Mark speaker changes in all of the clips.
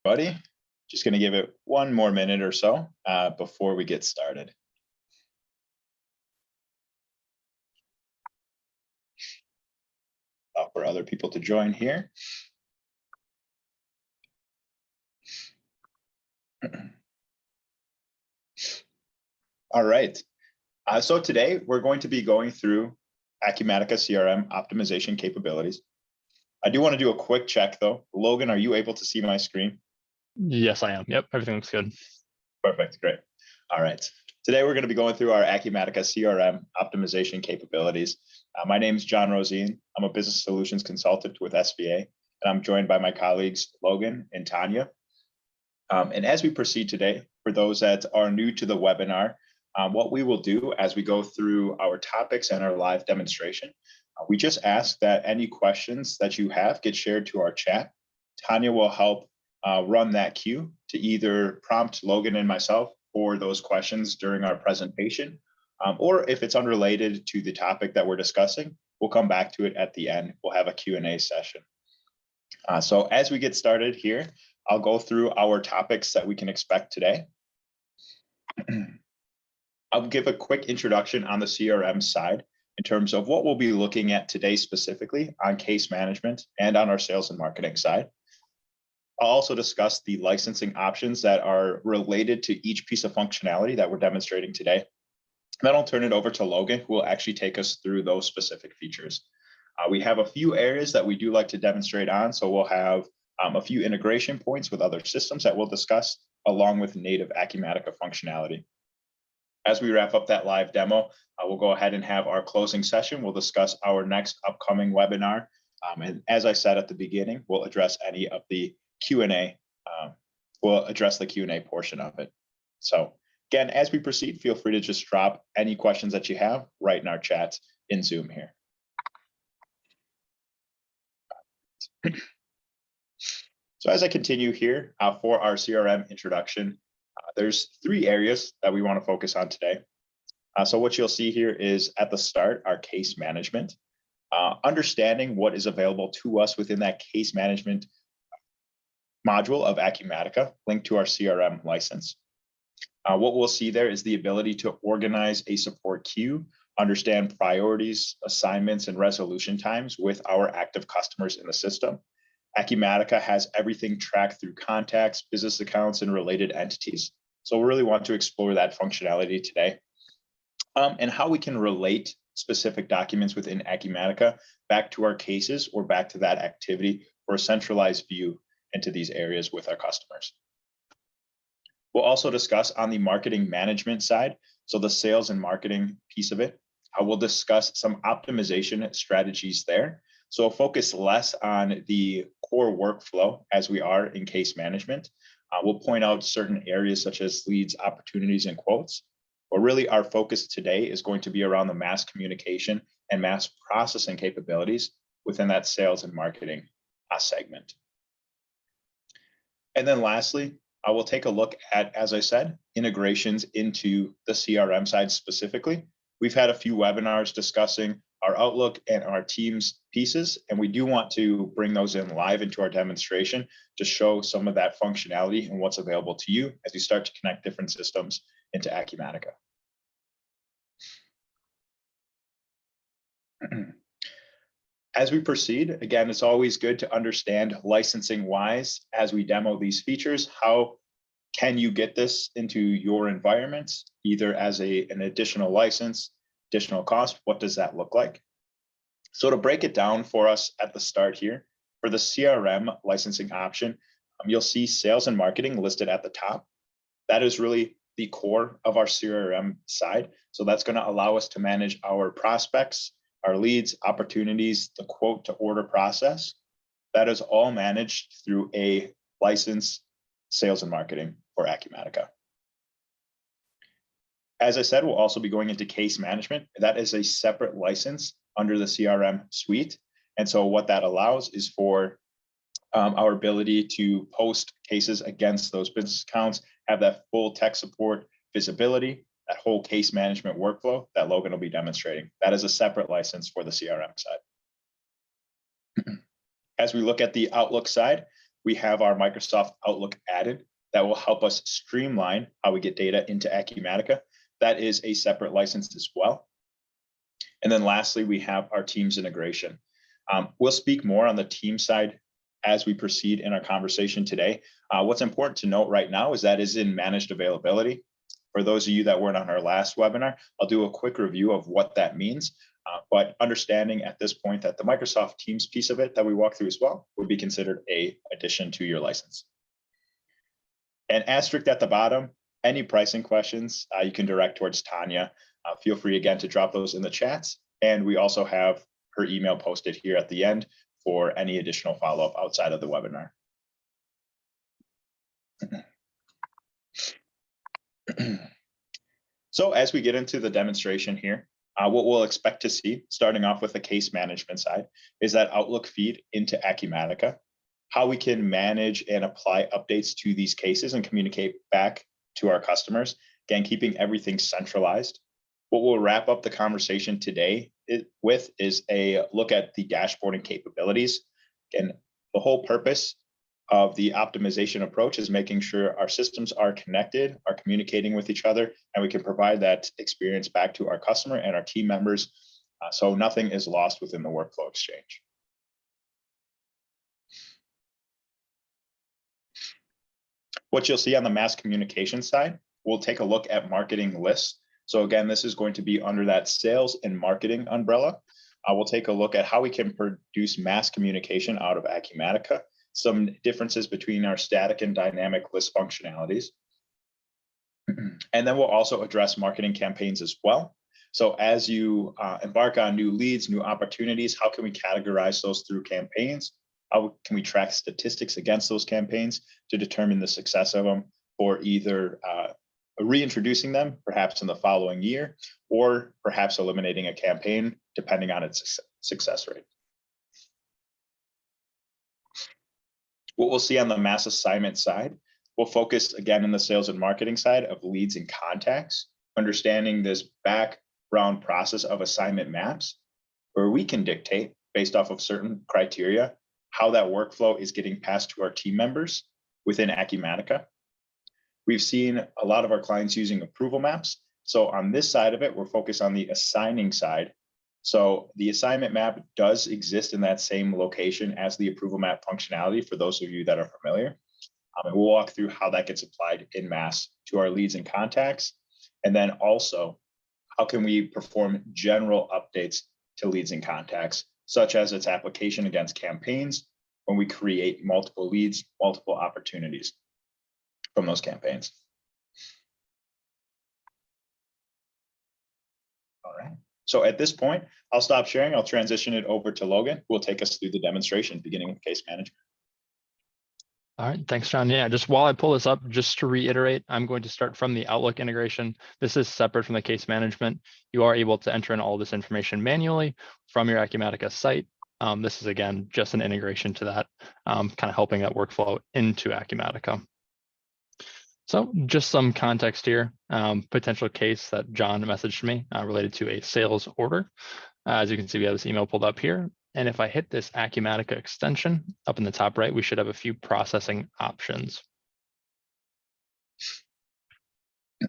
Speaker 1: Buddy, just going to give it one more minute or so before we get started. For other people to join here. All right. So today we're going to be going through Acumatica CRM optimization capabilities. I do want to do a quick check though. Logan, are you able to see my screen?
Speaker 2: Yes, I am. Yep, everything looks good.
Speaker 1: Perfect, great. All right. Today we're going to be going through our Acumatica CRM optimization capabilities. My name is John Rosine. I'm a business solutions consultant with SVA, and I'm joined by my colleagues Logan and Tanya. And as we proceed today, for those that are new to the webinar, what we will do as we go through our topics and our live demonstration, we just ask that any questions that you have get shared to our chat. Tanya will help run that queue to either prompt Logan and myself for those questions during our presentation, or if it's unrelated to the topic that we're discussing, we'll come back to it at the end. We'll have a Q&A session. So as we get started here, I'll go through our topics that we can expect today. I'll give a quick introduction on the CRM side in terms of what we'll be looking at today specifically on case management and on our sales and marketing side. I'll also discuss the licensing options that are related to each piece of functionality that we're demonstrating today. Then I'll turn it over to Logan, who will actually take us through those specific features. We have a few areas that we do like to demonstrate on, so we'll have a few integration points with other systems that we'll discuss, along with native Acumatica functionality. As we wrap up that live demo, we'll go ahead and have our closing session. We'll discuss our next upcoming webinar. And as I said at the beginning, we'll address any of the Q&A. We'll address the Q&A portion of it. So again, as we proceed, feel free to just drop any questions that you have right in our chat in Zoom here. So as I continue here for our CRM introduction, there's three areas that we want to focus on today. So what you'll see here is at the start, our case management, understanding what is available to us within that case management module of Acumatica linked to our CRM license. What we'll see there is the ability to organize a support queue, understand priorities, assignments, and resolution times with our active customers in the system. Acumatica has everything tracked through contacts, business accounts, and related entities. So we really want to explore that functionality today, and how we can relate specific documents within Acumatica back to our cases or back to that activity for a centralized view into these areas with our customers. We'll also discuss on the marketing management side, so the sales and marketing piece of it. We'll discuss some optimization strategies there. So we'll focus less on the core workflow as we are in case management. We'll point out certain areas such as leads, opportunities, and quotes. But really our focus today is going to be around the mass communication and mass processing capabilities within that sales and marketing segment. And then lastly, I will take a look at, as I said, integrations into the CRM side specifically. We've had a few webinars discussing our Outlook and our Teams pieces, and we do want to bring those in live into our demonstration to show some of that functionality and what's available to you as you start to connect different systems into Acumatica. As we proceed, again, it's always good to understand licensing wise as we demo these features. How can you get this into your environment, either as an additional license, additional cost? What does that look like? So to break it down for us at the start here, for the CRM licensing option, you'll see sales and marketing listed at the top. That is really the core of our CRM side. So that's going to allow us to manage our prospects, our leads, opportunities, the quote to order process. That is all managed through a license, sales and marketing for Acumatica. As I said, we'll also be going into case management. That is a separate license under the CRM suite. And so what that allows is for our ability to post cases against those business accounts, have that full tech support visibility, that whole case management workflow that Logan will be demonstrating. That is a separate license for the CRM side. As we look at the Outlook side, we have our Microsoft Outlook added that will help us streamline how we get data into Acumatica. That is a separate license as well. And then lastly, we have our Teams integration. We'll speak more on the team side as we proceed in our conversation today. What's important to note right now is that is in managed availability. For those of you that weren't on our last webinar, I'll do a quick review of what that means. But understanding at this point that the Microsoft Teams piece of it that we walk through as well would be considered a addition to your license. And asterisk at the bottom, any pricing questions you can direct towards Tanya. Feel free again to drop those in the chats. And we also have her email posted here at the end for any additional follow-up outside of the webinar. So as we get into the demonstration here, what we'll expect to see, starting off with the case management side, is that Outlook feed into Acumatica, how we can manage and apply updates to these cases and communicate back to our customers, again, keeping everything centralized. What we'll wrap up the conversation today with is a look at the dashboarding capabilities. And the whole purpose of the optimization approach is making sure our systems are connected, are communicating with each other, and we can provide that experience back to our customer and our team members so nothing is lost within the workflow exchange. What you'll see on the mass communication side, we'll take a look at marketing lists. So again, this is going to be under that sales and marketing umbrella. We'll take a look at how we can produce mass communication out of Acumatica, some differences between our static and dynamic list functionalities. And then we'll also address marketing campaigns as well. So as you embark on new leads, new opportunities, how can we categorize those through campaigns? How can we track statistics against those campaigns to determine the success of them, or either reintroducing them perhaps in the following year, or perhaps eliminating a campaign depending on its success rate. What we'll see on the mass assignment side, we'll focus again in the sales and marketing side of leads and contacts, understanding this background process of assignment maps, where we can dictate based off of certain criteria how that workflow is getting passed to our team members within Acumatica. We've seen a lot of our clients using approval maps. So on this side of it, we're focused on the assigning side. So the assignment map does exist in that same location as the approval map functionality for those of you that are familiar. And we'll walk through how that gets applied in mass to our leads and contacts. And then also, how can we perform general updates to leads and contacts, such as its application against campaigns when we create multiple leads, multiple opportunities from those campaigns. All right. So at this point, I'll stop sharing. I'll transition it over to Logan, who will take us through the demonstration, beginning with case management.
Speaker 2: All right, thanks, John. Yeah, just while I pull this up, just to reiterate, I'm going to start from the Outlook integration. This is separate from the case management. You are able to enter in all this information manually from your Acumatica site. This is, again, just an integration to that, kind of helping that workflow into Acumatica. So just some context here, potential case that John messaged me related to a sales order. As you can see, we have this email pulled up here. And if I hit this Acumatica extension up in the top right, we should have a few processing options.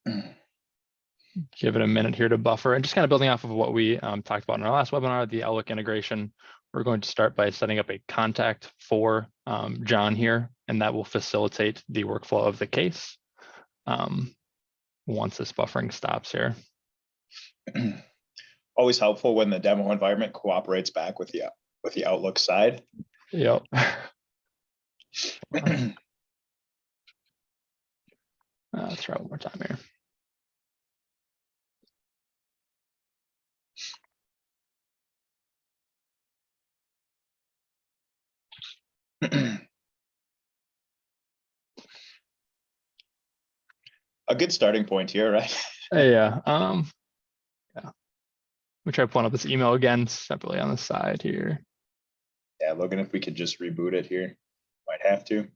Speaker 2: Give it a minute here to buffer, and just kind of building off of what we talked about in our last webinar, the Outlook integration. We're going to start by setting up a contact for John here, and that will facilitate the workflow of the case once this buffering stops here.
Speaker 1: Always helpful when the demo environment cooperates back with the Outlook side.
Speaker 2: Yep. Let's try one more time here.
Speaker 1: A good starting point here, right?
Speaker 2: Yeah. Yeah. We try pulling up this email again separately on the side here.
Speaker 1: Yeah, Logan, if we could just reboot it here, might have to.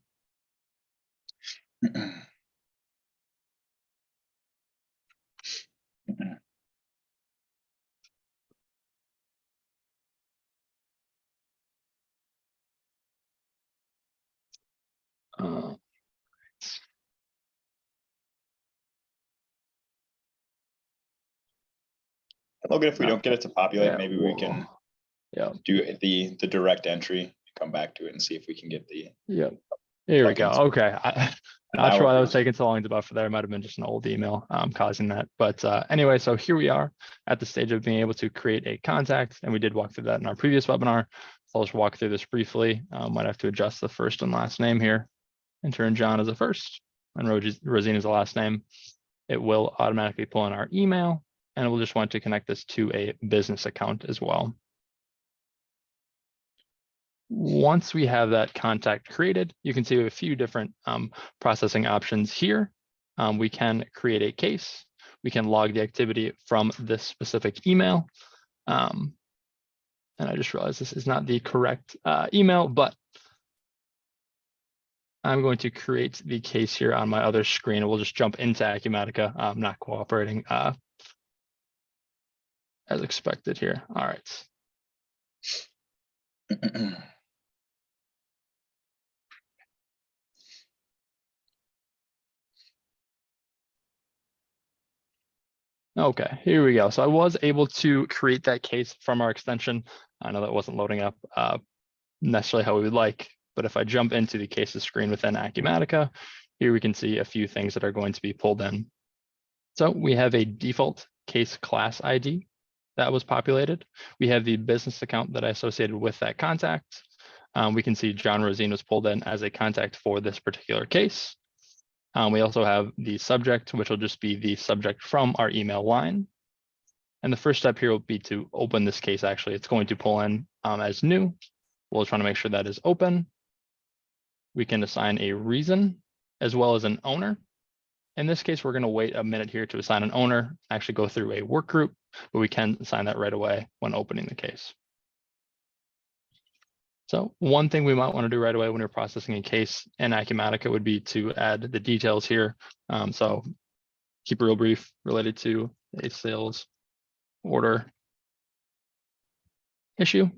Speaker 1: Logan, if we don't get it to populate,
Speaker 2: yeah,
Speaker 1: maybe we can do the direct entry, come back to it and see if we can get the.
Speaker 2: Here we go. Okay. Not sure why that was
Speaker 1: taking
Speaker 2: taking so long to buffer there. It might have been just an old email causing that. But anyway, so here we are at the stage of being able to create a contact. And we did walk through that in our previous webinar. So I'll just walk through this briefly. Might have to adjust the first and last name here. Enter in John as a first and Rosine as a last name. It will automatically pull in our email. And we'll just want to connect this to a business account as well. Once we have that contact created, you can see we have a few different processing options here. We can create a case. We can log the activity from this specific email. And I just realized this is not the correct email, but I'm going to create the case here on my other screen. We'll just jump into Acumatica. I'm not cooperating as expected here. All right. Okay, here we go. So I was able to create that case from our extension. I know that wasn't loading up necessarily how we would like, but if I jump into the cases screen within Acumatica, here we can see a few things that are going to be pulled in. So we have a default case class ID that was populated. We have the business account that I associated with that contact. We can see John Rosine was pulled in as a contact for this particular case. We also have the subject, which will just be the subject from our email line. And the first step here will be to open this case. Actually, it's going to pull in as new. We'll try to make sure that is open. We can assign a reason as well as an owner. In this case, we're going to wait a minute here to assign an owner, actually go through a work group, but we can assign that right away when opening the case. So one thing we might want to do right away when you're processing a case in Acumatica would be to add the details here. So keep it real brief related to a sales order issue,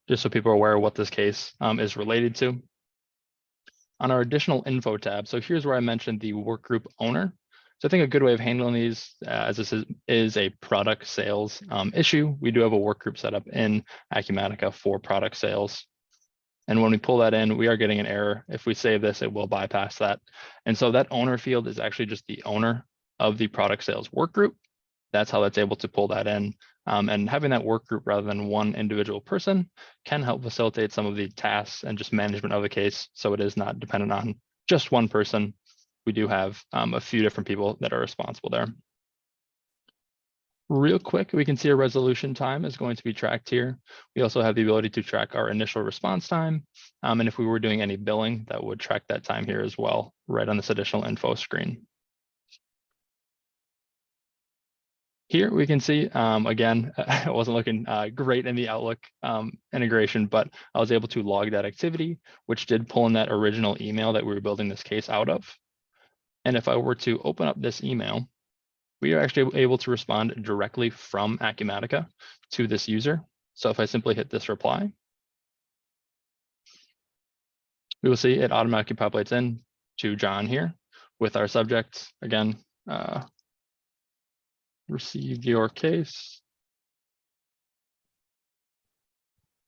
Speaker 2: just so people are aware of what this case is related to. On our additional info tab, so here's where I mentioned the work group owner. So I think a good way of handling these, as this is a product sales issue, we do have a work group set up in Acumatica for product sales. And when we pull that in, we are getting an error. If we save this, it will bypass that. And so that owner field is actually just the owner of the product sales work group. That's how that's able to pull that in. And having that work group rather than one individual person can help facilitate some of the tasks and just management of the case. So it is not dependent on just one person. We do have a few different people that are responsible there. Real quick, we can see our resolution time is going to be tracked here. We also have the ability to track our initial response time. And if we were doing any billing, that would track that time here as well, right on this additional info screen. Here we can see, again, it wasn't looking great in the Outlook integration, but I was able to log that activity, which did pull in that original email that we were building this case out of. And if I were to open up this email, we are actually able to respond directly from Acumatica to this user. So if I simply hit this reply, we will see it automatically populates in to John here with our subject. Again, received your case,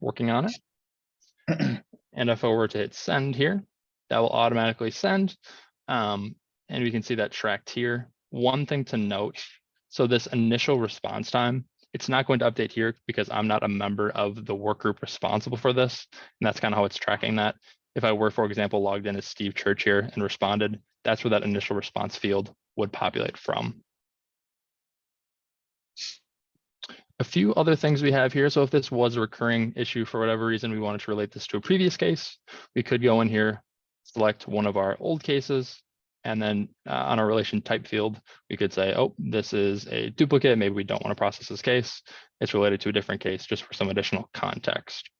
Speaker 2: working on it. And if I were to hit send here, that will automatically send. And we can see that tracked here. One thing to note, so this initial response time, it's not going to update here because I'm not a member of the work group responsible for this. And that's kind of how it's tracking that. If I were, for example, logged in as Steve Church here and responded, that's where that initial response field would populate from. A few other things we have here. So if this was a recurring issue for whatever reason, we wanted to relate this to a previous case, we could go in here, select one of our old cases, and then on our relation type field, we could say, oh, this is a duplicate. Maybe we don't want to process this case. It's related to a different case just for some additional context.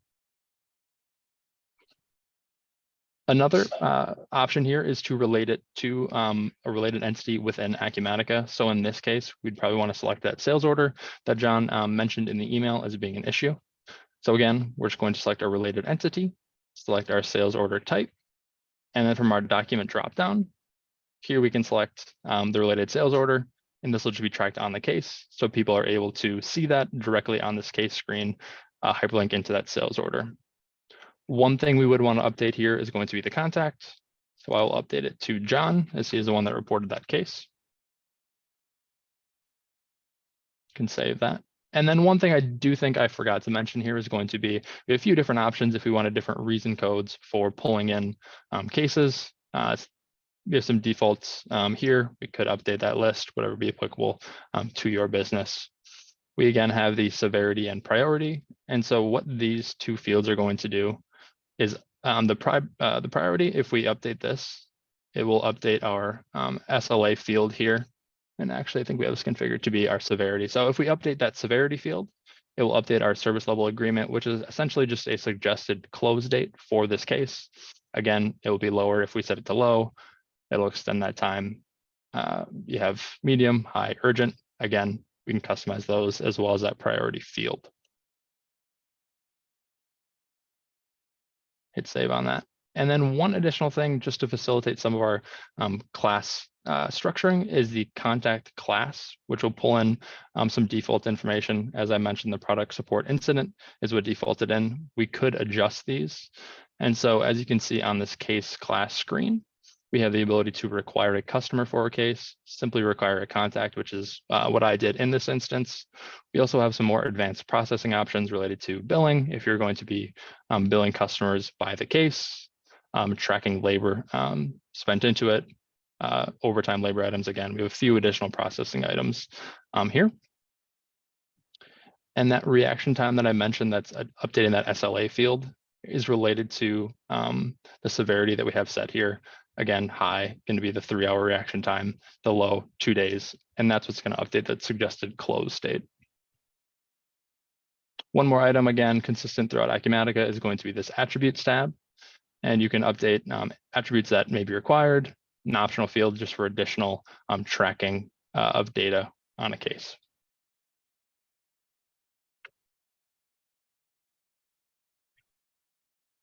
Speaker 2: Another option here is to relate it to a related entity within Acumatica. So in this case, we'd probably want to select that sales order that John mentioned in the email as being an issue. So again, we're just going to select our related entity, select our sales order type, And then from our document dropdown, here we can select the related sales order, and this will just be tracked on the case. So people are able to see that directly on this case screen, hyperlink into that sales order. One thing we would want to update here is going to be the contact. So I will update it to John, as he is the one that reported that case. Can save that. And then one thing I do think I forgot to mention here is going to be, we have a few different options if we wanted different reason codes for pulling in cases. We have some defaults here. We could update that list, whatever be applicable to your business. We again have the severity and priority. And so what these two fields are going to do is the priority, if we update this, it will update our SLA field here. And actually, I think we have this configured to be our severity. So if we update that severity field, it will update our service level agreement, which is essentially just a suggested close date for this case. Again, it will be lower if we set it to low. It'll extend that time. You have medium, high, urgent. Again, we can customize those as well as that priority field. Hit save on that. And then one additional thing just to facilitate some of our class structuring is the contact class, which will pull in some default information. As I mentioned, the product support incident is what defaulted in. We could adjust these. And so as you can see on this case class screen, we have the ability to require a customer for a case, simply require a contact, which is what I did in this instance. We also have some more advanced processing options related to billing. If you're going to be billing customers by the case, tracking labor spent into it, overtime labor items. Again, we have a few additional processing items here. And that reaction time that I mentioned, that's updating that SLA field, is related to the severity that we have set here. Again, high going to be the 3-hour reaction time, the low 2 days, and that's what's going to update that suggested close state. One more item, again, consistent throughout Acumatica, is going to be this attributes tab, and you can update attributes that may be required, an optional field just for additional tracking of data on a case.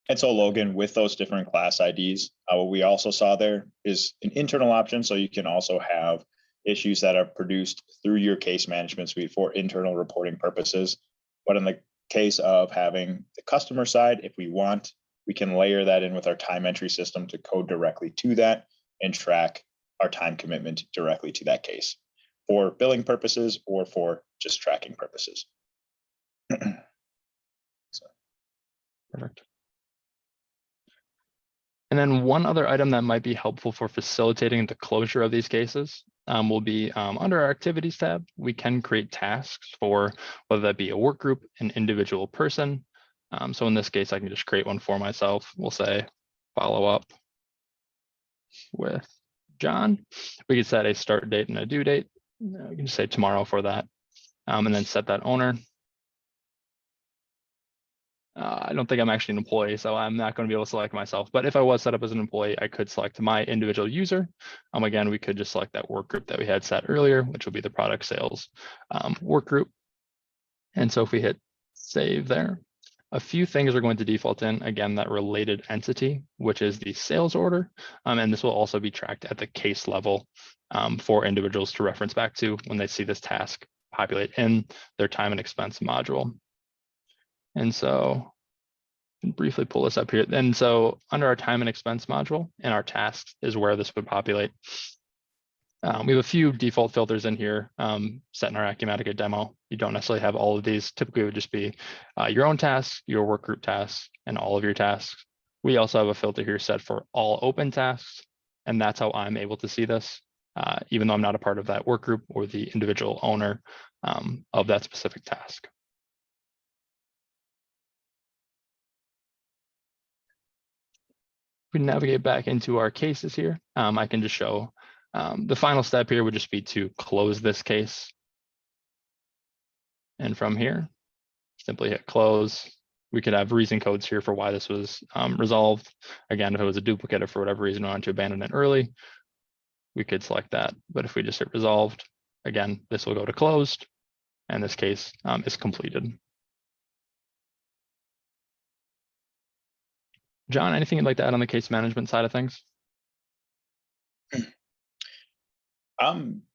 Speaker 1: And so Logan, with those different class IDs, what we also saw there is an internal option. So you can also have issues that are produced through your case management suite for internal reporting purposes. But in the case of having the customer side, if we want, we can layer that in with our time entry system to code directly to that and track our time commitment directly to that case for billing purposes or for just tracking purposes.
Speaker 2: Perfect. And then one other item that might be helpful for facilitating the closure of these cases will be under our activities tab. We can create tasks for whether that be a work group, an individual person. So in this case, I can just create one for myself. We'll say follow up with John. We can set a start date and a due date. We can just say tomorrow for that, and then set that owner. I don't think I'm actually an employee, so I'm not going to be able to select myself. But if I was set up as an employee, I could select my individual user. Again, we could just select that work group that we had set earlier, which will be the product sales work group. And so if we hit save there, a few things are going to default in. Again, that related entity, which is the sales order. And this will also be tracked at the case level for individuals to reference back to when they see this task populate in their time and expense module. And so I can briefly pull this up here. And so under our time and expense module and our tasks is where this would populate. We have a few default filters in here set in our Acumatica demo. You don't necessarily have all of these. Typically, it would just be your own tasks, your work group tasks, and all of your tasks. We also have a filter here set for all open tasks, and that's how I'm able to see this, even though I'm not a part of that work group or the individual owner of that specific task. If we navigate back into our cases here, I can just show the final step here would just be to close this case. And from here, simply hit close. We could have reason codes here for why this was resolved. Again, if it was a duplicate or for whatever reason we wanted to abandon it early, we could select that. But if we just hit resolved, again, this will go to closed, and this case is completed. John, anything you'd like to add on the case management side of things?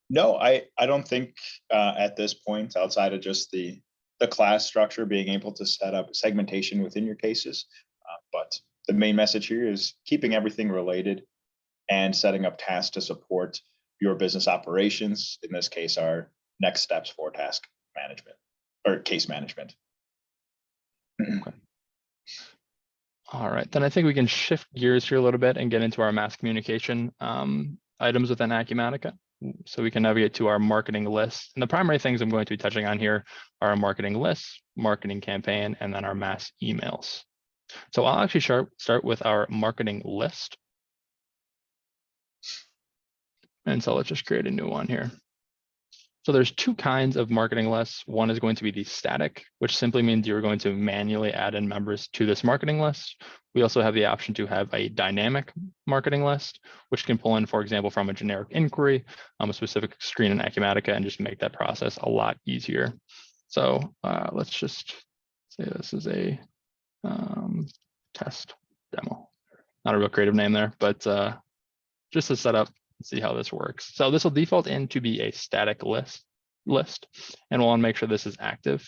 Speaker 1: No, I don't think at this point, outside of just the class structure, being able to set up segmentation within your cases. But the main message here is keeping everything related and setting up tasks to support your business operations. In this case, our next steps for task management or case management.
Speaker 2: Okay. All right, then I think we can shift gears here a little bit and get into our mass communication items within Acumatica. So we can navigate to our marketing list. And the primary things I'm going to be touching on here are our marketing list, marketing campaign, and then our mass emails. So I'll actually start with our marketing list. And so let's just create a new one here. So there's two kinds of marketing lists. One is going to be the static, which simply means you're going to manually add in members to this marketing list. We also have the option to have a dynamic marketing list, which can pull in, for example, from a generic inquiry, a specific screen in Acumatica, and just make that process a lot easier. So let's just say this is a test demo. Not a real creative name there, but just to set up, see how this works. So this will default in to be a static list, and we'll want to make sure this is active.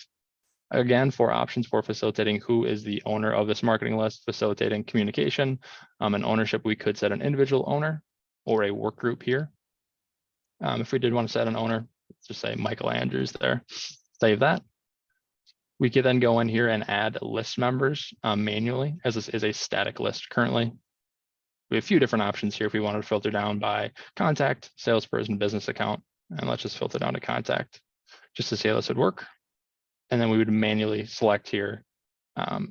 Speaker 2: Again, for options for facilitating who is the owner of this marketing list, facilitating communication and ownership, we could set an individual owner or a work group here. If we did want to set an owner, let's just say Michael Andrews there, save that. We could then go in here and add list members manually, as this is a static list currently. We have a few different options here if we wanted to filter down by contact, salesperson, business account, and let's just filter down to contact just to see how this would work. And then we would manually select here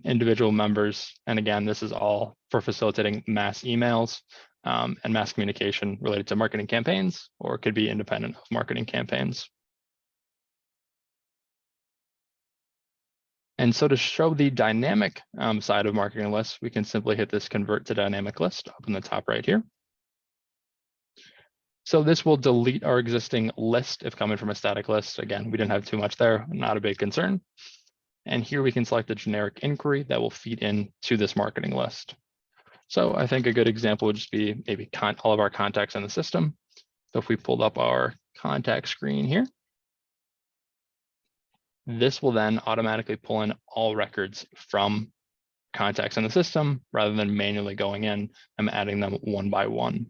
Speaker 2: individual members. And again, this is all for facilitating mass emails and mass communication related to marketing campaigns, or it could be independent of marketing campaigns. And so to show the dynamic side of marketing lists, we can simply hit this convert to dynamic list up in the top right here. So this will delete our existing list if coming from a static list. Again, we didn't have too much there, not a big concern. And here we can select a generic inquiry that will feed into this marketing list. So I think a good example would just be maybe all of our contacts in the system. So if we pulled up our contact screen here, this will then automatically pull in all records from contacts in the system rather than manually going in and adding them one by one.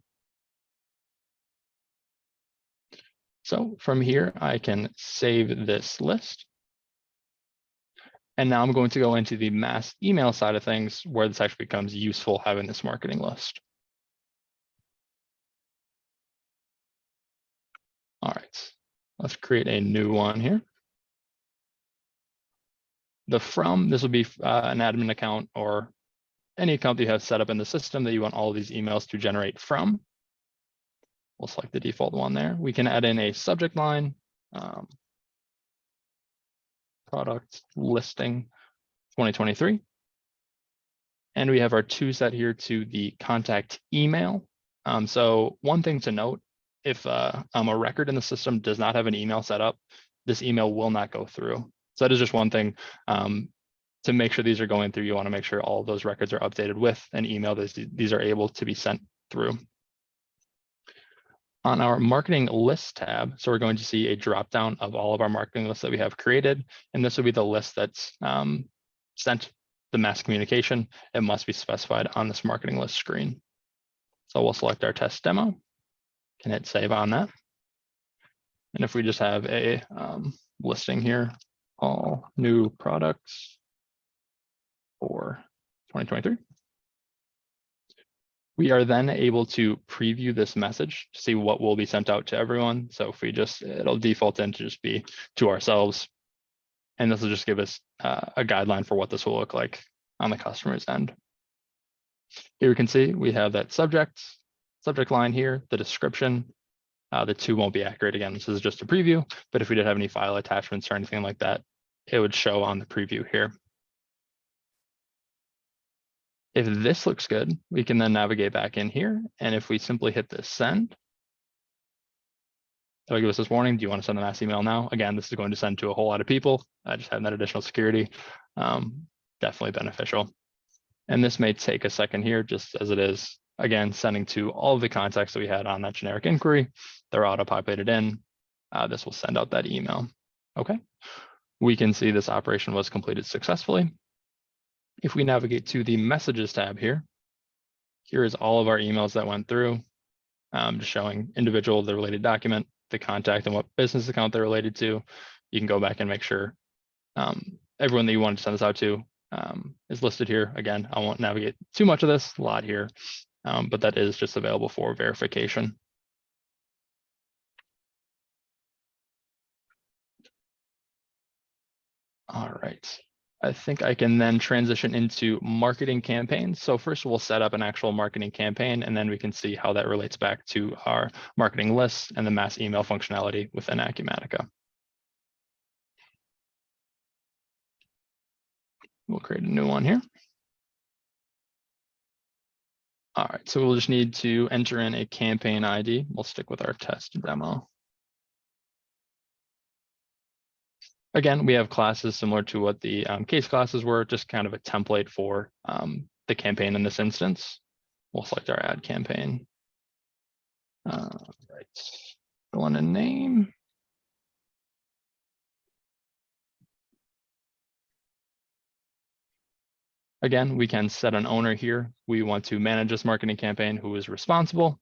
Speaker 2: So from here, I can save this list. And now I'm going to go into the mass email side of things where this actually becomes useful having this marketing list. All right, let's create a new one here. The from, this will be an admin account or any account that you have set up in the system that you want all of these emails to generate from. We'll select the default one there. We can add in a subject line, product listing 2023. And we have our to set here to the contact email. So one thing to note, if a record in the system does not have an email set up, this email will not go through. So that is just one thing to make sure these are going through. You want to make sure all of those records are updated with an email that these are able to be sent through. On our marketing list tab, so we're going to see a drop down of all of our marketing lists that we have created. And this will be the list that's sent the mass communication. It must be specified on this marketing list screen. So we'll select our test demo, can hit save on that. And if we just have a listing here, all new products for 2023. We are then able to preview this message to see what will be sent out to everyone. So if we just, it'll default in to just be to ourselves. And this will just give us a guideline for what this will look like on the customer's end. Here we can see we have that subject line here, the description. The to won't be accurate. Again, this is just a preview, but if we did have any file attachments or anything like that, it would show on the preview here. If this looks good, we can then navigate back in here. And if we simply hit this send, it'll give us this warning. Do you want to send a mass email now? Again, this is going to send to a whole lot of people. Just having that additional security, definitely beneficial. And this may take a second here, just as it is, again, sending to all of the contacts that we had on that generic inquiry. They're auto-populated in. This will send out that email. Okay. We can see this operation was completed successfully. If we navigate to the messages tab here, here is all of our emails that went through, just showing individual, the related document, the contact, and what business account they're related to. You can go back and make sure everyone that you want to send this out to is listed here. Again, I won't navigate too much of this, a lot here, but that is just available for verification. All right. I think I can then transition into marketing campaigns. So first we'll set up an actual marketing campaign, and then we can see how that relates back to our marketing lists and the mass email functionality within Acumatica. We'll create a new one here. All right, so we'll just need to enter in a campaign ID. We'll stick with our test demo. Again, we have classes similar to what the case classes were, just kind of a template for the campaign in this instance. We'll select our ad campaign. Right, fill in a name. Again, we can set an owner here. We want to manage this marketing campaign, who is responsible.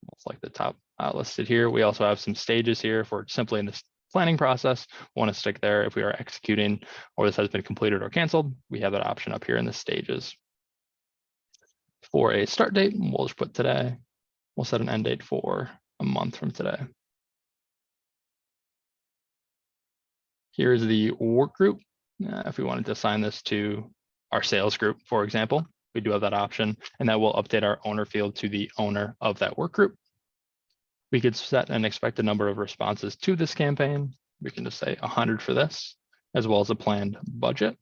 Speaker 2: We'll select the top listed here. We also have some stages here for simply in this planning process. Want to stick there if we are executing or this has been completed or canceled. We have that option up here in the stages. For a start date, we'll just put today. We'll set an end date for a month from today. Here's the work group. If we wanted to assign this to our sales group, for example, we do have that option, and that will update our owner field to the owner of that work group. We could set an expected number of responses to this campaign. We can just say 100 for this, as well as a planned budget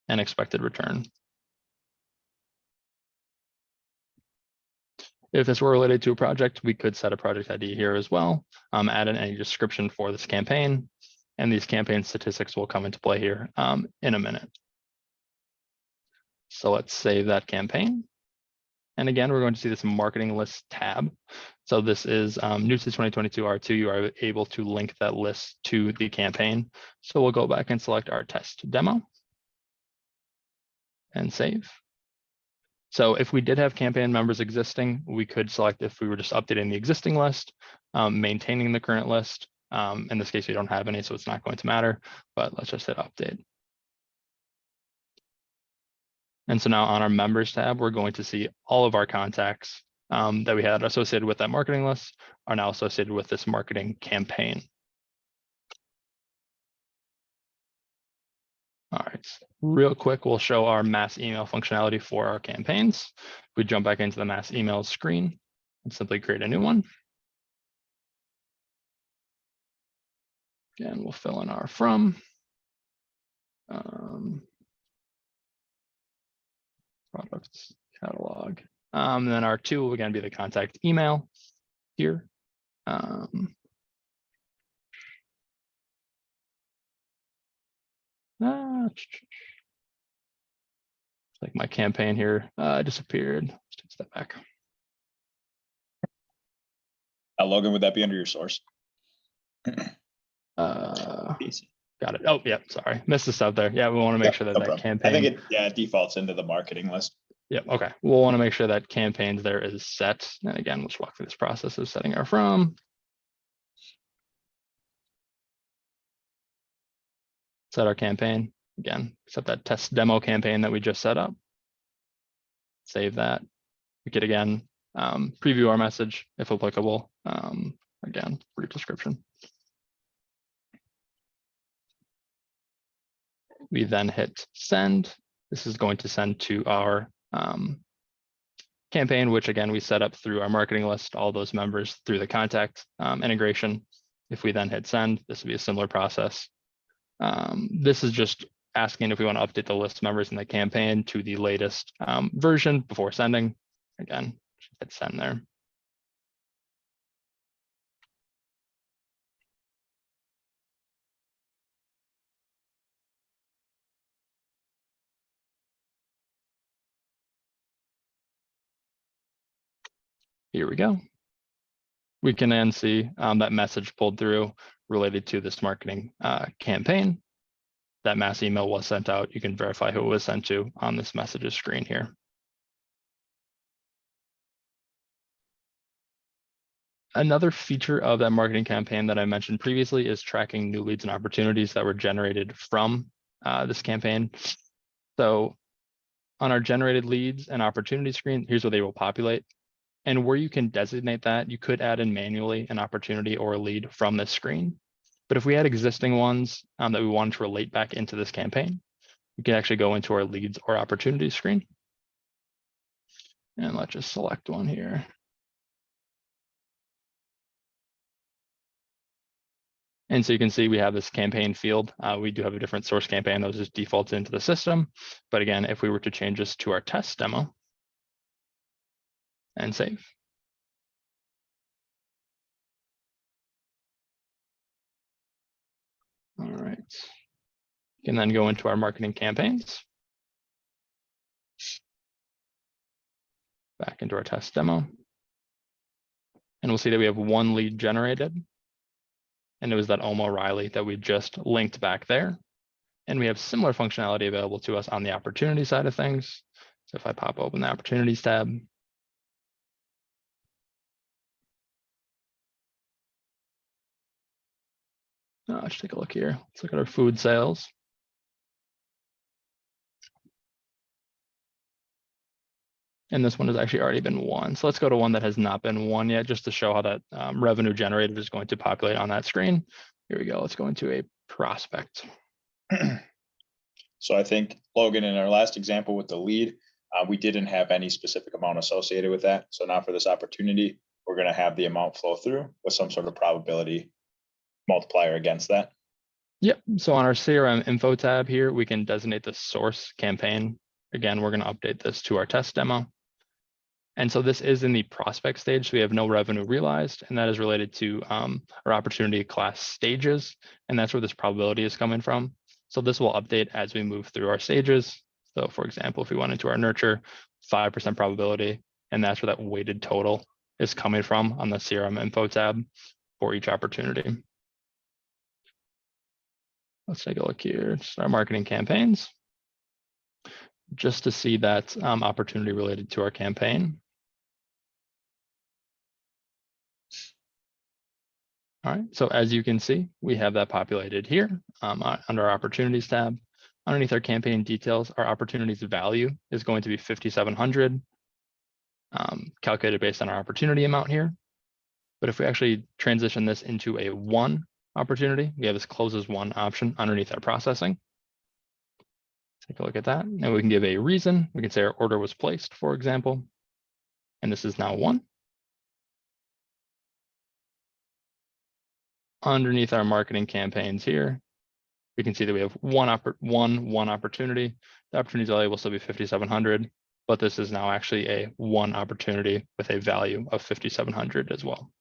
Speaker 2: and expected return. If this were related to a project, we could set a project ID here as well, add in any description for this campaign, and these campaign statistics will come into play here in a minute. So let's save that campaign. And again, we're going to see this marketing list tab. So this is new to 2022 R2. You are able to link that list to the campaign. So we'll go back and select our test demo and save. So if we did have campaign members existing, we could select if we were just updating the existing list, maintaining the current list. In this case, we don't have any, so it's not going to matter, but let's just hit update. And so now on our members tab, we're going to see all of our contacts that we had associated with that marketing list are now associated with this marketing campaign. All right, real quick, we'll show our mass email functionality for our campaigns. If we jump back into the mass email screen and simply create a new one. Again, we'll fill in our from. Products catalog. Then our two will again be the contact email here. Like my campaign here disappeared. Let's take a step back.
Speaker 1: Logan, would that be under your source?
Speaker 2: Got it. Oh, yeah, sorry. Missed the stuff there. Yeah, we want to make sure that that campaign.
Speaker 1: I think it defaults into the marketing list.
Speaker 2: Yep. Okay. We'll want to make sure that campaigns there is set. And again, let's walk through this process of setting our from. Set our campaign. Again, set that test demo campaign that we just set up. Save that. We could again preview our message if applicable. Again, brief description. We then hit send. This is going to send to our campaign, which again, we set up through our marketing list, all those members through the contact integration. If we then hit send, this will be a similar process. This is just asking if we want to update the list members in the campaign to the latest version before sending. Again, hit send there. Here we go. We can then see that message pulled through related to this marketing campaign. That mass email was sent out. You can verify who it was sent to on this messages screen here. Another feature of that marketing campaign that I mentioned previously is tracking new leads and opportunities that were generated from this campaign. So on our generated leads and opportunity screen, here's where they will populate. And where you can designate that, you could add in manually an opportunity or a lead from this screen. But if we had existing ones that we wanted to relate back into this campaign, we can actually go into our leads or opportunities screen. And let's just select one here. And so you can see we have this campaign field. We do have a different source campaign that was just defaulted into the system. But again, if we were to change this to our test demo and save. All right. You can then go into our marketing campaigns. Back into our test demo. And we'll see that we have one lead generated. And it was that Oma Riley that we just linked back there. And we have similar functionality available to us on the opportunity side of things. So if I pop open the opportunities tab, let's take a look here. Let's look at our food sales. And this one has actually already been won. So let's go to one that has not been won yet, just to show how that revenue generated is going to populate on that screen. Here we go. Let's go into a prospect.
Speaker 1: So I think, Logan, in our last example with the lead, we didn't have any specific amount associated with that. So now for this opportunity, we're going to have the amount flow through with some sort of probability multiplier against that.
Speaker 2: Yep. So on our CRM info tab here, we can designate the source campaign. Again, we're going to update this to our test demo. And so this is in the prospect stage. So we have no revenue realized, and that is related to our opportunity class stages. And that's where this probability is coming from. So this will update as we move through our stages. So for example, if we went into our nurture, 5% probability, and that's where that weighted total is coming from on the CRM info tab for each opportunity. Let's take a look here. Just our marketing campaigns, just to see that opportunity related to our campaign. All right, so as you can see, we have that populated here under our opportunities tab. Underneath our campaign details, our opportunities value is going to be 5,700, calculated based on our opportunity amount here. But if we actually transition this into a one opportunity, we have this closes one option underneath our processing. Take a look at that, and we can give a reason. We can say our order was placed, for example, and this is now one. Underneath our marketing campaigns here, we can see that we have one opportunity. The opportunity value will still be 5,700, but this is now actually a one opportunity with a value of 5,700 as well.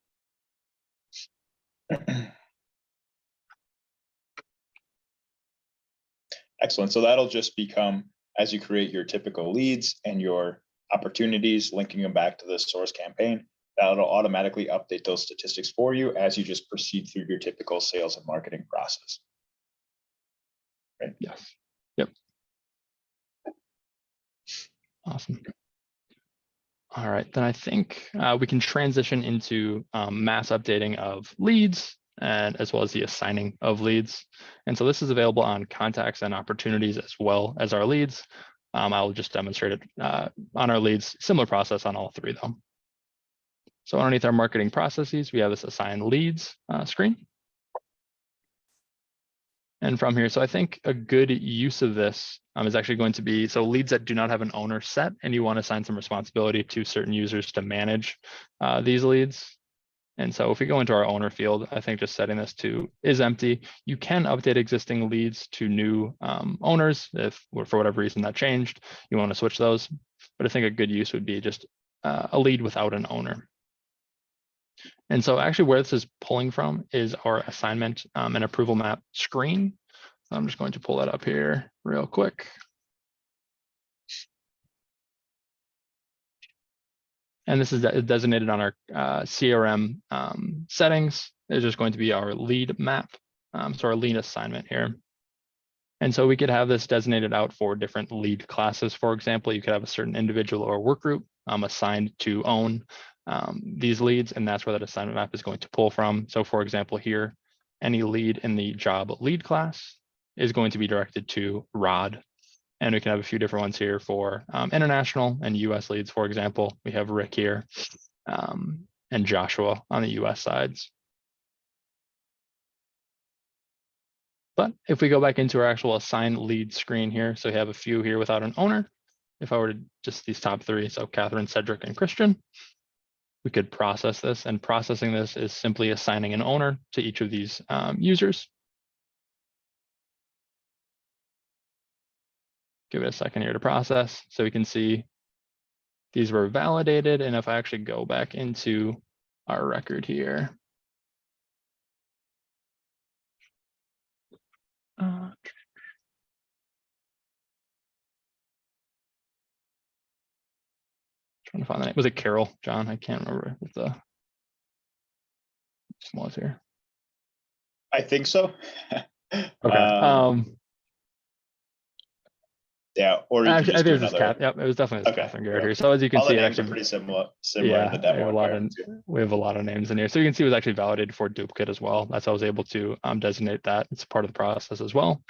Speaker 1: Excellent. So that'll just become, as you create your typical leads and your opportunities, linking them back to the source campaign, that'll automatically update those statistics for you as you just proceed through your typical sales and marketing process. Right?
Speaker 2: Yes. Yep. Awesome. All right, then I think we can transition into mass updating of leads and as well as the assigning of leads. And so this is available on contacts and opportunities as well as our leads. I'll just demonstrate it on our leads, similar process on all three though. So underneath our marketing processes, we have this assign leads screen. And from here, so I think a good use of this is actually going to be, so leads that do not have an owner set and you want to assign some responsibility to certain users to manage these leads. And so if we go into our owner field, I think just setting this to is empty. You can update existing leads to new owners if for whatever reason that changed, you want to switch those. But I think a good use would be just a lead without an owner. And so actually where this is pulling from is our assignment and approval map screen. I'm just going to pull that up here real quick. And this is designated on our CRM settings. It's just going to be our lead map, so our lead assignment here. And so we could have this designated out for different lead classes. For example, you could have a certain individual or work group assigned to own these leads, and that's where that assignment map is going to pull from. So for example, here, any lead in the job lead class is going to be directed to Rod. And we can have a few different ones here for international and US leads. For example, we have Rick here and Joshua on the US sides. But if we go back into our actual assign lead screen here, so we have a few here without an owner. If I were to just these top three, so Catherine, Cedric, and Christian, we could process this, and processing this is simply assigning an owner to each of these users. Give it a second here to process so we can see these were validated. And if I actually go back into our record here, trying to find the name. Was it Carol, John? I can't remember what the was here.
Speaker 1: I think so.
Speaker 2: Okay.
Speaker 1: Yeah, or you
Speaker 2: actually,
Speaker 1: can just do
Speaker 2: it was
Speaker 1: another.
Speaker 2: Yep, it was definitely this
Speaker 1: Okay,
Speaker 2: Catherine Garrett here. So as you can
Speaker 1: all
Speaker 2: see,
Speaker 1: the
Speaker 2: it
Speaker 1: names
Speaker 2: actually
Speaker 1: are pretty similar
Speaker 2: yeah,
Speaker 1: in the demo environment too.
Speaker 2: we have a lot of names in here. So you can see it was actually validated for duplicate as well. That's how I was able to designate that. It's part of the process as well.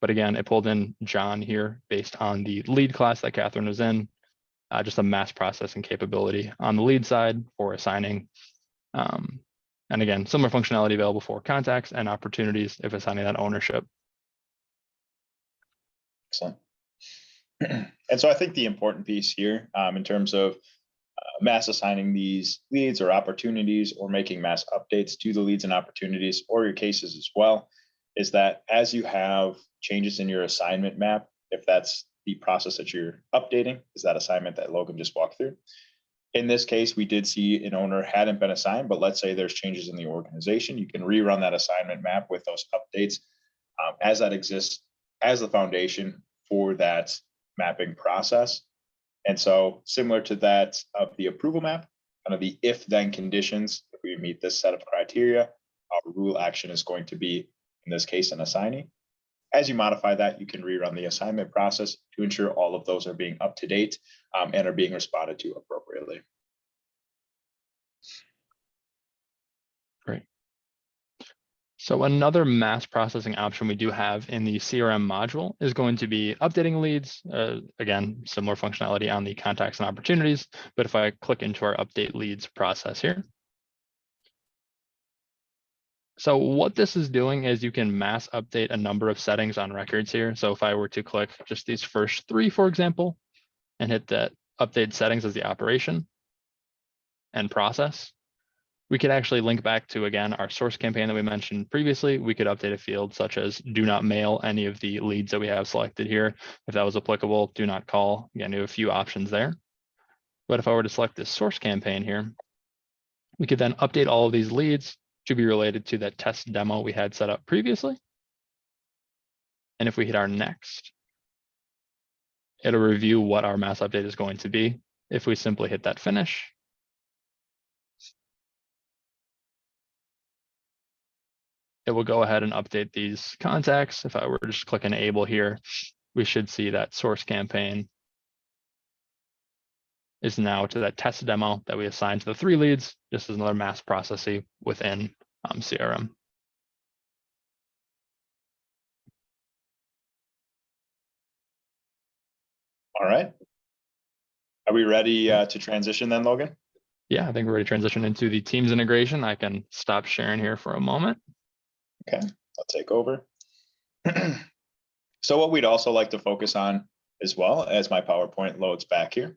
Speaker 2: But again, it pulled in John here based on the lead class that Catherine was in, just a mass processing capability on the lead side for assigning. And again, similar functionality available for contacts and opportunities if assigning that ownership.
Speaker 1: Excellent. And so I think the important piece here in terms of mass assigning these leads or opportunities or making mass updates to the leads and opportunities or your cases as well is that as you have changes in your assignment map, if that's the process that you're updating, is that assignment that Logan just walked through. In this case, we did see an owner hadn't been assigned, but let's say there's changes in the organization. You can rerun that assignment map with those updates as that exists as the foundation for that mapping process. And so similar to that of the approval map, kind of the if then conditions, if we meet this set of criteria, our rule action is going to be, in this case, an assignee. As you modify that, you can rerun the assignment process to ensure all of those are being up to date and are being responded to appropriately.
Speaker 2: Great. So another mass processing option we do have in the CRM module is going to be updating leads. Again, similar functionality on the contacts and opportunities. But if I click into our update leads process here, so what this is doing is you can mass update a number of settings on records here. So if I were to click just these first three, for example, and hit that update settings as the operation and process, we could actually link back to, again, our source campaign that we mentioned previously. We could update a field such as do not mail any of the leads that we have selected here. If that was applicable, do not call. Again, you have a few options there. But if I were to select this source campaign here, we could then update all of these leads to be related to that test demo we had set up previously. And if we hit our next, it'll review what our mass update is going to be. If we simply hit that finish, it will go ahead and update these contacts. If I were to just click enable here, we should see that source campaign is now to that test demo that we assigned to the 3 leads, just as another mass processing within CRM.
Speaker 1: All right. Are we ready to transition then, Logan?
Speaker 2: Yeah, I think we're ready to transition into the Teams integration. I can stop sharing here for a moment.
Speaker 1: Okay, I'll take over. So what we'd also like to focus on as well as my PowerPoint loads back here,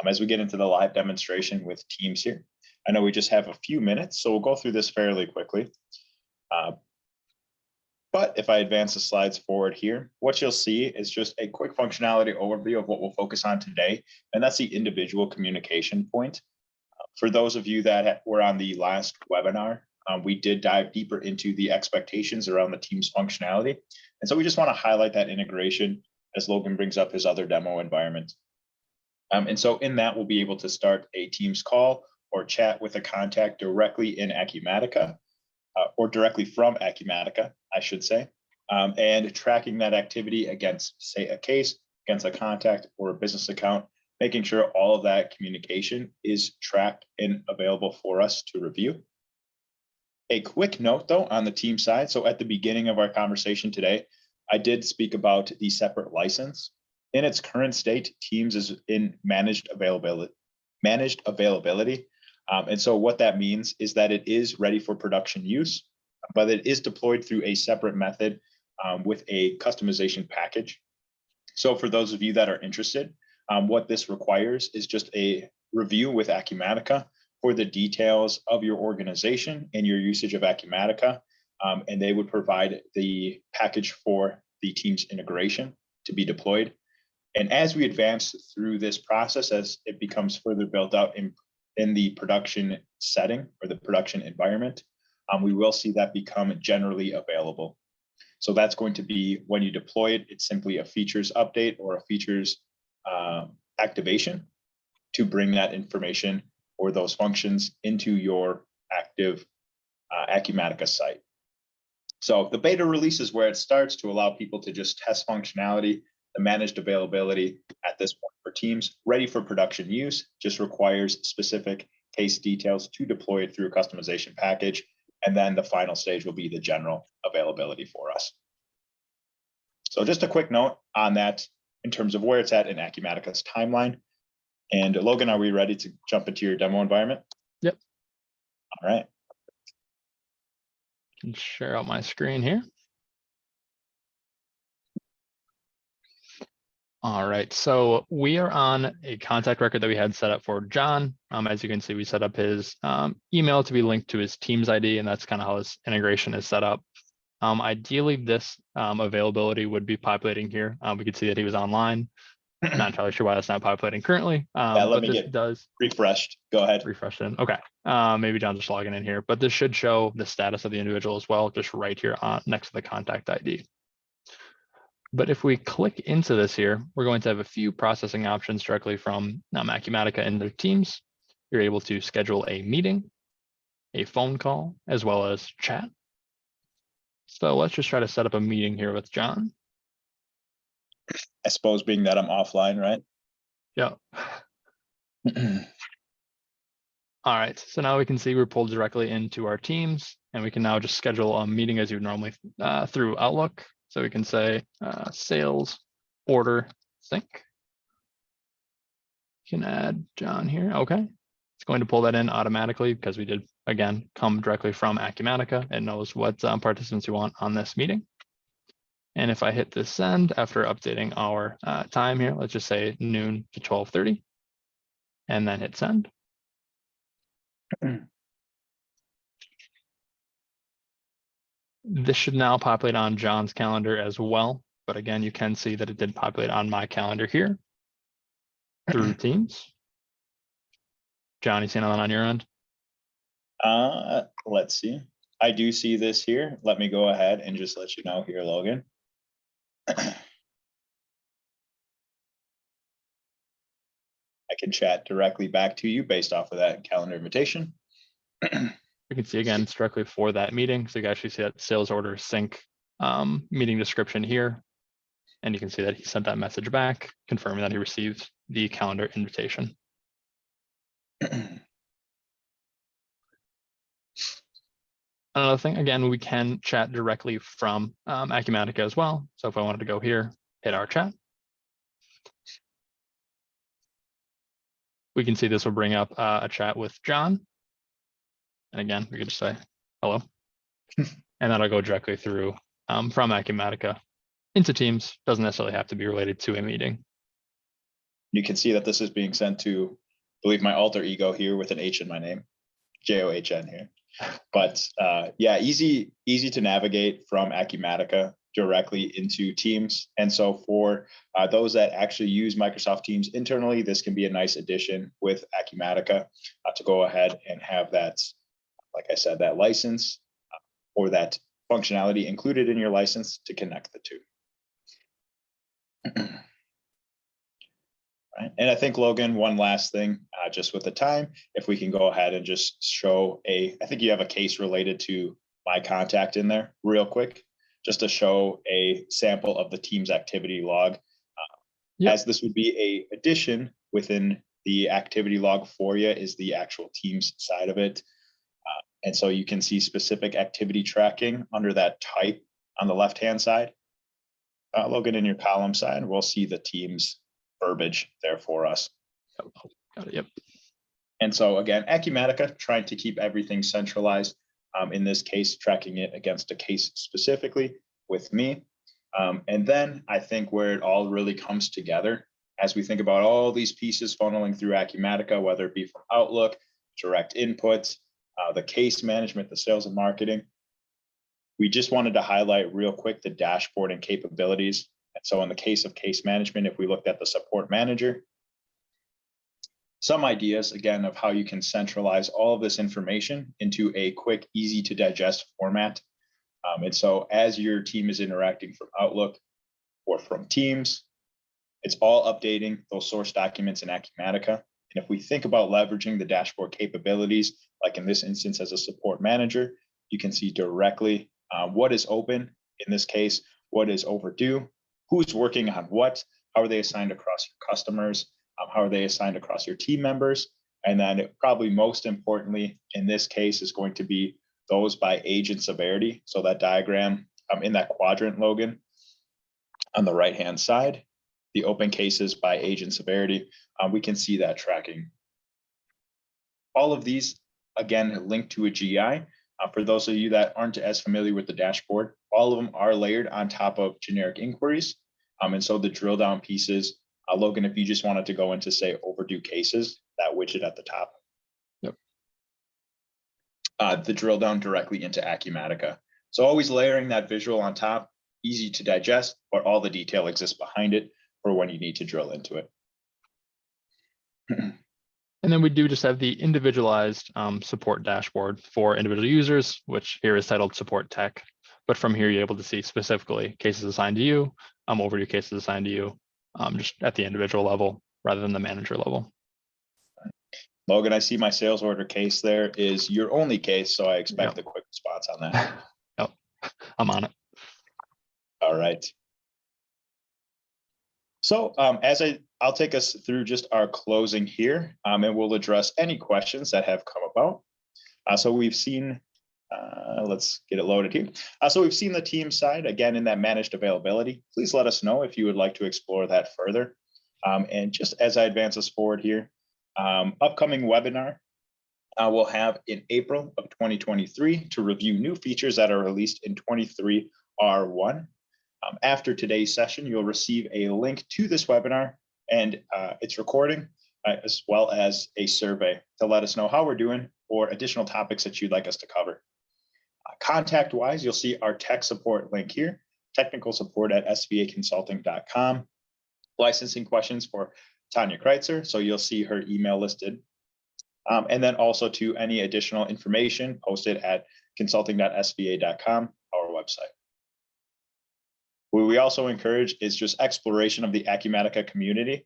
Speaker 1: as we get into the live demonstration with Teams here. I know we just have a few minutes, so we'll go through this fairly quickly. But if I advance the slides forward here, what you'll see is just a quick functionality overview of what we'll focus on today, and that's the individual communication point. For those of you that were on the last webinar, we did dive deeper into the expectations around the Teams functionality. And so we just want to highlight that integration as Logan brings up his other demo environment. And so in that, we'll be able to start a Teams call or chat with a contact directly in Acumatica, or directly from Acumatica, I should say, and tracking that activity against, say, a case, against a contact or a business account, making sure all of that communication is tracked and available for us to review. A quick note, though, on the team side. So at the beginning of our conversation today, I did speak about the separate license. In its current state, Teams is in managed availability. And so what that means is that it is ready for production use, but it is deployed through a separate method with a customization package. So for those of you that are interested, what this requires is just a review with Acumatica for the details of your organization and your usage of Acumatica, and they would provide the package for the Teams integration to be deployed. And as we advance through this process, as it becomes further built out in the production setting or the production environment, we will see that become generally available. So that's going to be when you deploy it, it's simply a features update or a features activation to bring that information or those functions into your active Acumatica site. So the beta release is where it starts to allow people to just test functionality. The managed availability at this point for Teams, ready for production use, just requires specific case details to deploy it through a customization package. And then the final stage will be the general availability for us. So just a quick note on that in terms of where it's at in Acumatica's timeline. And Logan, are we ready to jump into your demo environment?
Speaker 2: Yep.
Speaker 1: All right.
Speaker 2: Can share out my screen here. All right, so we are on a contact record that we had set up for John. As you can see, we set up his email to be linked to his Teams ID, and that's kind of how his integration is set up. Ideally, this availability would be populating here. We could see that he was online. Not entirely sure why that's not populating currently,
Speaker 1: Let me get refreshed. Go ahead.
Speaker 2: Refresh it. Okay, maybe John's just logging in here, but this should show the status of the individual as well, just right here next to the contact ID. But if we click into this here, we're going to have a few processing options directly from Acumatica in their Teams. You're able to schedule a meeting, a phone call, as well as chat. So let's just try to set up a meeting here with John.
Speaker 1: I suppose being that I'm offline, right?
Speaker 2: Yeah. All right, so now we can see we're pulled directly into our Teams, and we can now just schedule a meeting as you would normally through Outlook. So we can say sales order sync. You can add John here. Okay. It's going to pull that in automatically because we did, again, come directly from Acumatica. It knows what participants you want on this meeting. And if I hit this send after updating our time here, let's just say noon to 12:30, and then hit send. This should now populate on John's calendar as well. But again, you can see that it did populate on my calendar here through Teams. John, you seeing that on your end?
Speaker 1: Let's see. I do see this here. Let me go ahead and just let you know here, Logan. I can chat directly back to you based off of that calendar invitation.
Speaker 2: You can see again, it's directly for that meeting. So you can actually see that sales order sync meeting description here. And you can see that he sent that message back, confirming that he received the calendar invitation. Another thing, again, we can chat directly from Acumatica as well. So if I wanted to go here, hit our chat. We can see this will bring up a chat with John. And again, we could just say hello. And that'll go directly through from Acumatica into Teams. Doesn't necessarily have to be related to a meeting.
Speaker 1: You can see that this is being sent to, I believe, my alter ego here with an H in my name, John here. But yeah, easy to navigate from Acumatica directly into Teams. And so for those that actually use Microsoft Teams internally, this can be a nice addition with Acumatica to go ahead and have that, like I said, that license or that functionality included in your license to connect the two. Right. And I think, Logan, one last thing, just with the time, if we can go ahead and just show I think you have a case related to my contact in there real quick, just to show a sample of the team's activity log,
Speaker 2: Yep.
Speaker 1: as this would be a addition within the activity log for you is the actual teams side of it. And so you can see specific activity tracking under that type on the left-hand side. Logan, in your column side, we'll see the team's verbiage there for us.
Speaker 2: Got it. Yep.
Speaker 1: And so again, Acumatica trying to keep everything centralized. In this case, tracking it against a case specifically with me. And then I think where it all really comes together as we think about all these pieces funneling through Acumatica, whether it be from Outlook, direct inputs, the case management, the sales and marketing. We just wanted to highlight real quick the dashboarding capabilities. And so in the case of case management, if we looked at the support manager, some ideas, again, of how you can centralize all of this information into a quick, easy to digest format. And so as your team is interacting from Outlook or from Teams, it's all updating those source documents in Acumatica. And if we think about leveraging the dashboard capabilities, like in this instance as a support manager, you can see directly what is open, in this case, what is overdue, who's working on what, how are they assigned across your customers, how are they assigned across your team members, and then probably most importantly, in this case, is going to be those by age and severity. So that diagram in that quadrant, Logan, on the right-hand side, the open cases by age and severity, we can see that tracking. All of these, again, linked to a GI. For those of you that aren't as familiar with the dashboard, all of them are layered on top of generic inquiries. And so the drill down pieces, Logan, if you just wanted to go into, say, overdue cases, that widget at the top.
Speaker 2: Yep.
Speaker 1: The drill down directly into Acumatica. So always layering that visual on top, easy to digest, but all the detail exists behind it for when you need to drill into it.
Speaker 2: And then we do just have the individualized support dashboard for individual users, which here is titled Support Tech. But from here, you're able to see specifically cases assigned to you, overdue cases assigned to you, just at the individual level rather than the manager level.
Speaker 1: Logan, I see my sales order case there is your only case, so I expect a quick response on that.
Speaker 2: Yep, I'm on it.
Speaker 1: All right. So I'll take us through just our closing here, and we'll address any questions that have come about. So we've seen, let's get it loaded here. So we've seen the team side, again, in that managed availability. Please let us know if you would like to explore that further. And just as I advance us forward here, upcoming webinar we'll have in April of 2023 to review new features that are released in 23 R1. After today's session, you'll receive a link to this webinar and its recording, as well as a survey to let us know how we're doing or additional topics that you'd like us to cover. Contact-wise, you'll see our tech support link here, technical support at SVAconsulting.com. Licensing questions for Tanya Kreitzer, so you'll see her email listed. And then also to any additional information posted at consulting.sva.com, our website. What we also encourage is just exploration of the Acumatica community.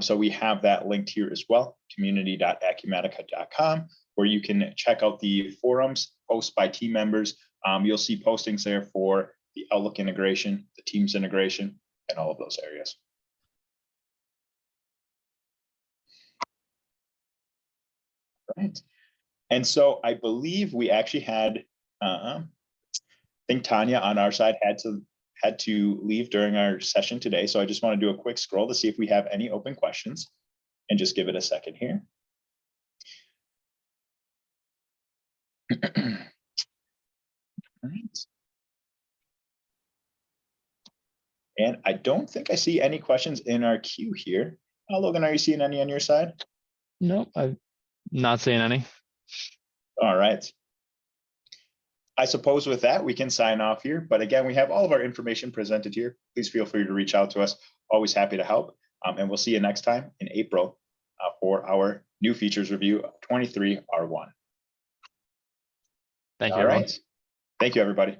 Speaker 1: So we have that linked here as well, community.acumatica.com, where you can check out the forums, posts by team members. You'll see postings there for the Outlook integration, the Teams integration, and all of those areas. Right. And so I believe we actually had, I think Tanya on our side had to leave during our session today. So I just want to do a quick scroll to see if we have any open questions and just give it a second here. All right. And I don't think I see any questions in our queue here. Logan, are you seeing any on your side?
Speaker 2: No, I'm not seeing any.
Speaker 1: All right. I suppose with that, we can sign off here. But again, we have all of our information presented here. Please feel free to reach out to us. Always happy to help. And we'll see you next time in April for our new features review of 23 R1.
Speaker 2: Thank you,
Speaker 1: All
Speaker 2: everyone.
Speaker 1: right. Thank you, everybody.